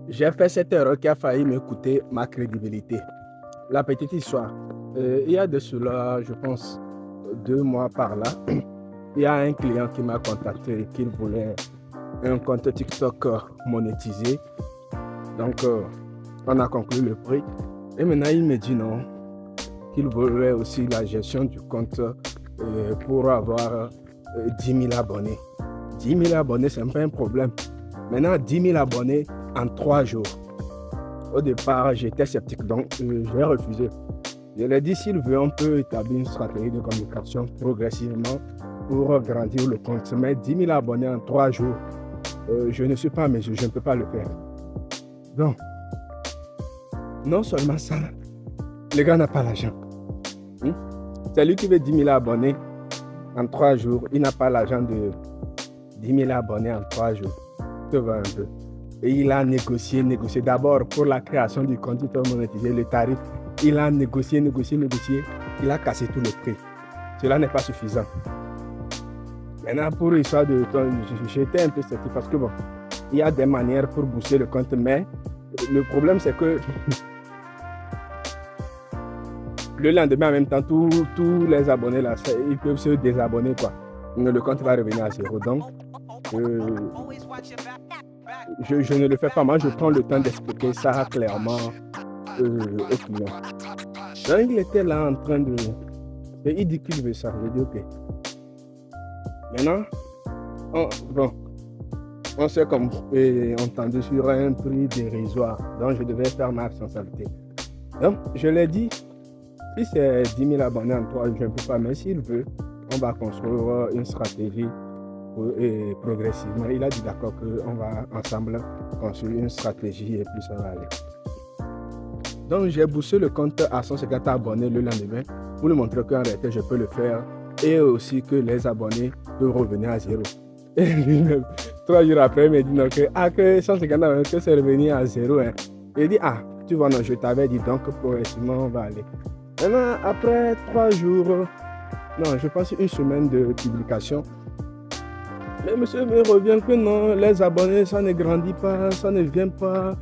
J'ai fait cette erreur qui a failli me coûter ma crédibilité. La petite histoire. Il y a de cela, je pense, 2 mois par là, il y a un client qui m'a contacté et qui voulait un compte TikTok monétisé. Donc, on a conclu le prix. Et maintenant, il me dit non, qu'il voulait aussi la gestion du compte pour avoir 10 000 abonnés. 10 000 abonnés, c'est pas un problème. Maintenant, 10 000 abonnés en 3 jours. Au départ, j'étais sceptique, donc j'ai refusé. Je lui ai dit, s'il veut, on peut établir une stratégie de communication progressivement pour grandir le compte. Mais 10 000 abonnés en 3 jours, je ne suis pas à mesure, je ne peux pas le faire. Donc, non seulement ça, le gars n'a pas l'argent. C'est lui qui veut 10 000 abonnés en 3 jours. Il n'a pas l'argent de 10 000 abonnés en 3 jours. Tu vois un peu. Et il a négocié. D'abord, pour la création du compte, il peut monétiser le tarif. Il a négocié. Il a cassé tout le prix. Cela n'est pas suffisant. Maintenant, pour l'histoire de ton, j'étais un peu sceptique parce que bon, il y a des manières pour booster le compte, mais le problème c'est que le lendemain en même temps, tous les abonnés là, ils peuvent se désabonner quoi. Le compte va revenir à zéro. Donc, je ne le fais pas. Moi, je prends le temps d'expliquer ça clairement au client. Donc, il était là en train de... Et il dit qu'il veut ça. Je dis ok. Maintenant, on s'est comme entendu sur un prix dérisoire. Donc, je devais faire ma responsabilité. Donc, je l'ai dit, si c'est 10 000 abonnés en 3 jours, je ne peux pas. Mais s'il veut, on va construire une stratégie et progressivement. Il a dit d'accord qu'on va ensemble construire une stratégie et puis ça va aller. Donc, j'ai boosté le compte à 150 abonnés le lendemain pour lui montrer qu'en réalité, je peux le faire et aussi que les abonnés peuvent revenir à zéro. Et lui-même, 3 jours après, il me dit non, que 150 abonnés, que c'est revenu à zéro. Hein. Il dit, ah, tu vois, non, je t'avais dit donc progressivement, on va aller. Maintenant, après 3 jours, non, je pense une semaine de publication, le monsieur me revient que non, les abonnés, ça ne grandit pas, ça ne vient pas,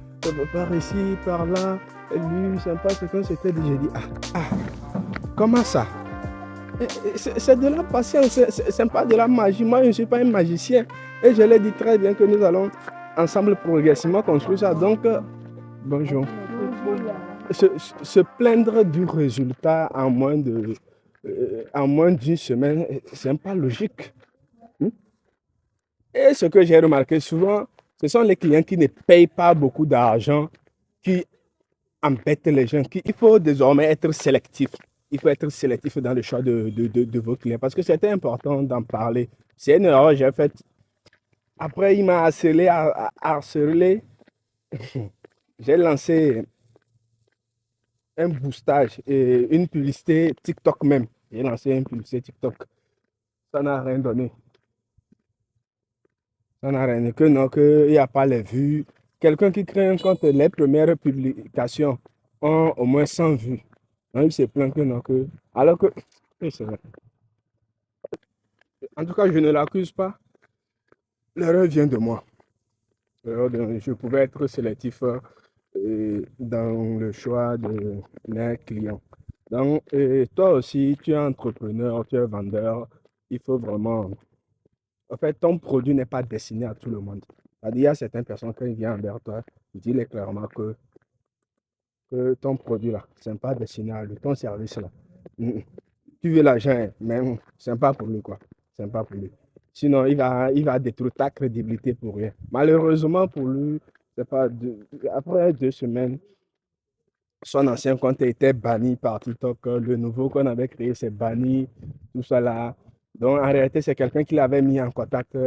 par ici, par là. Et lui, c'est pas ce qu'on s'était dit. J'ai dit, comment ça? C'est de la patience, c'est pas de la magie. Moi, je ne suis pas un magicien. Et je l'ai dit très bien que nous allons ensemble progressivement construire ça. Donc, bonjour. Se plaindre du résultat en moins d'une semaine, c'est pas logique. Et ce que j'ai remarqué souvent, ce sont les clients qui ne payent pas beaucoup d'argent, qui embêtent les gens. Il faut désormais être sélectif. Il faut être sélectif dans le choix de vos clients parce que c'était important d'en parler. C'est une erreur que j'ai faite. Après, il m'a harcelé. J'ai lancé un boostage et une publicité TikTok même. J'ai lancé une publicité TikTok. Ça n'a rien donné. Ça n'a rien donné. Que non, qu'il n'y a pas les vues. Quelqu'un qui crée un compte, les premières publications ont au moins 100 vues. Donc, il se plaint que non, que... Alors que... C'est vrai. En tout cas, je ne l'accuse pas. L'erreur vient de moi. Je pouvais être sélectif dans le choix de mes clients. Donc, toi aussi, tu es entrepreneur, tu es vendeur. Il faut vraiment... En fait, ton produit n'est pas destiné à tout le monde. Il y a certaines personnes qui viennent vers toi, dis-les clairement que ton produit là, ce n'est pas destiné à lui, ton service là. Tu veux l'argent, mais c'est pas pour lui quoi. C'est pas pour lui. Sinon, il va détruire ta crédibilité pour rien. Malheureusement pour lui, c'est pas après 2 semaines, son ancien compte était banni par TikTok. Le nouveau qu'on avait créé, c'est banni, tout ça là. Donc, en réalité, c'est quelqu'un qui l'avait mis en contact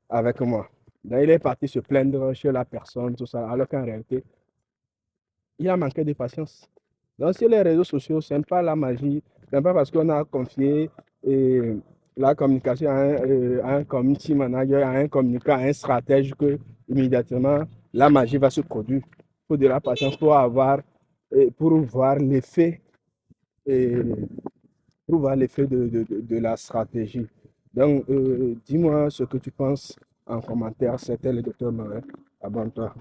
avec moi. Donc, il est parti se plaindre chez la personne, tout ça, alors qu'en réalité, il a manqué de patience. Donc, sur les réseaux sociaux, ce n'est pas la magie. Ce n'est pas parce qu'on a confié la communication à un community manager, à un communicant, à un stratège que immédiatement la magie va se produire. Il faut de la patience pour voir l'effet de la stratégie. Donc, dis-moi ce que tu penses en commentaire. C'était le docteur Moret. Abonne-toi.